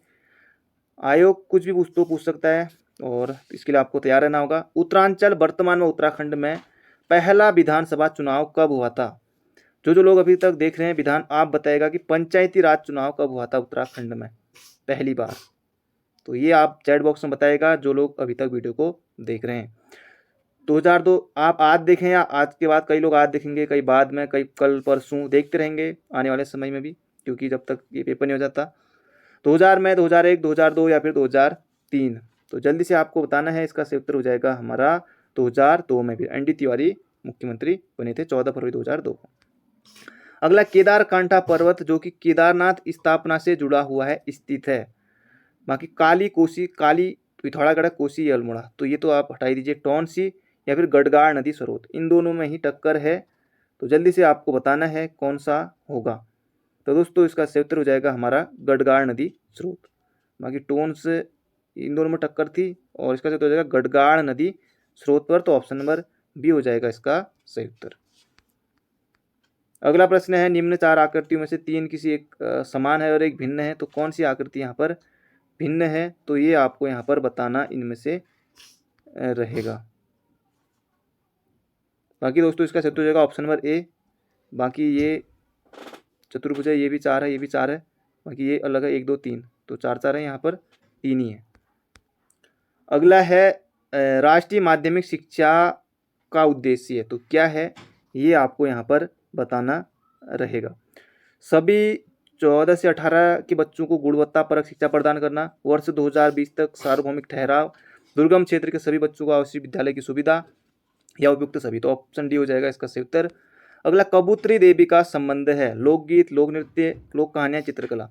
आयोग कुछ भी पूछ सकता है और इसके लिए आपको तैयार रहना होगा। उत्तरांचल वर्तमान में उत्तराखंड में पहला विधानसभा चुनाव कब हुआ था? जो लोग अभी तक देख रहे हैं विधान, आप बताएगा कि पंचायती राज चुनाव कब हुआ था उत्तराखंड में पहली बार? तो ये आप चैट बॉक्स में बताएगा जो लोग अभी तक वीडियो को देख रहे हैं। 2002 आप आज देखें या आज के बाद, कई लोग आज देखेंगे, कई बाद में, कई कल परसों देखते रहेंगे आने वाले समय में भी, क्योंकि जब तक ये पेपर नहीं हो जाता। 2000 में, 2001, 2002 या फिर 2003। तो जल्दी से आपको बताना है, इसका सही उत्तर हो जाएगा हमारा 2002 में भी एनडी तिवारी मुख्यमंत्री बने थे 14 फरवरी 2002 को। अगला, केदारकांठा पर्वत जो कि केदारनाथ स्थापना से जुड़ा हुआ है स्थित है। बाकी काली, कोसी, काली पिथौरागढ़, कोसी अल्मोड़ा। तो ये तो आप हटा ही दीजिए, टॉन्सी या फिर गडगाड़ नदी स्रोत, इन दोनों में ही टक्कर है। तो जल्दी से आपको बताना है कौन सा होगा। तो दोस्तों इसका सही उत्तर हो जाएगा हमारा गडगाड़ नदी स्रोत। बाकी टोन्स इन दोनों में टक्कर थी और इसका सही उत्तर हो जाएगा गडगाड़ नदी स्रोत पर। तो ऑप्शन नंबर बी हो जाएगा इसका सही उत्तर। अगला प्रश्न है, निम्न 4 आकृतियों में से 3 किसी एक समान है और एक भिन्न है, तो कौन सी आकृति यहाँ पर भिन्न है? तो ये आपको यहाँ पर बताना इनमें से रहेगा। बाकी दोस्तों इसका सही उत्तर हो जाएगा ऑप्शन नंबर ए। बाकी ये चतुर्भुज है, ये भी 4 है, ये भी 4 है, बाकी ये अलग है 1, 2, 3। तो 4 है, यहाँ पर 3 ही है। अगला है, राष्ट्रीय माध्यमिक शिक्षा का उद्देश्य तो क्या है? ये आपको यहाँ पर बताना रहेगा। सभी 14 से 18 के बच्चों को गुणवत्तापरक शिक्षा प्रदान करना, वर्ष 2020 तक सार्वभौमिक ठहराव, दुर्गम क्षेत्र के सभी बच्चों को आवश्यक विद्यालय की सुविधा या उपयुक्त सभी। तो ऑप्शन डी हो जाएगा इसका सही उत्तर। अगला, कबूतरी देवी का संबंध है लोकगीत, लोक नृत्य, लोक कहानियाँ, चित्रकला।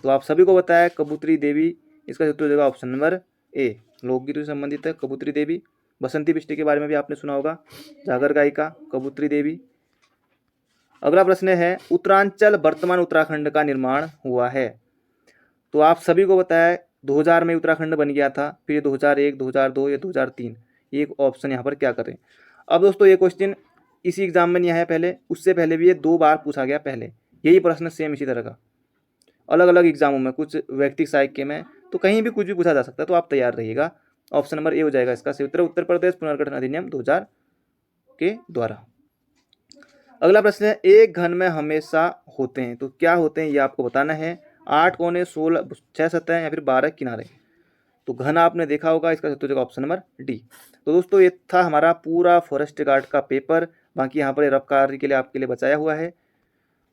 तो आप सभी को बताया कबूतरी देवी, इसका उत्तर हो जाएगा ऑप्शन नंबर ए, लोकगीत से संबंधित है कबूतरी देवी। बसंती बिष्ट के बारे में भी आपने सुना होगा, जागर गायिका कबूतरी देवी। अगला प्रश्न है, उत्तरांचल वर्तमान उत्तराखंड का निर्माण हुआ है। तो आप सभी को बताया 2000 में उत्तराखंड बन गया था, फिर 2001, 2002 या 2003। एक ऑप्शन यहाँ पर क्या करें? अब दोस्तों ये क्वेश्चन इसी एग्जाम में नहीं आया पहले, उससे पहले भी ये 2 बार पूछा गया पहले, यही प्रश्न सेम इसी तरह का अलग अलग एग्जामों में, कुछ व्यक्तिक साहित्य में, तो कहीं भी कुछ भी पूछा जा सकता है, तो आप तैयार रहिएगा। ऑप्शन नंबर ए हो जाएगा इसका सही उत्तर, उत्तर प्रदेश पुनर्गठन अधिनियम 2000 के द्वारा। अगला प्रश्न है, एक घन में हमेशा होते हैं, तो क्या होते हैं ये आपको बताना है। 8 कोने, 16 6 सतह या फिर 12 किनारे। तो घन आपने देखा होगा, इसका सही उत्तर ऑप्शन नंबर डी। तो दोस्तों ये था हमारा पूरा फॉरेस्ट गार्ड का पेपर। बाकी यहाँ पर रफ कार्य के लिए आपके लिए बचाया हुआ है,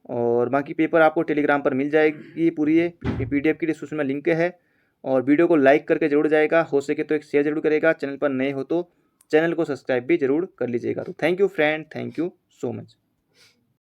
और बाकी पेपर आपको टेलीग्राम पर मिल जाएगी पूरी, ये PDF की डिस्क्रिप्शन में लिंक है। और वीडियो को लाइक करके जरूर जाएगा, हो सके तो एक शेयर जरूर करेगा। चैनल पर नए हो तो चैनल को सब्सक्राइब भी जरूर कर लीजिएगा। तो thank you friend, thank you so much.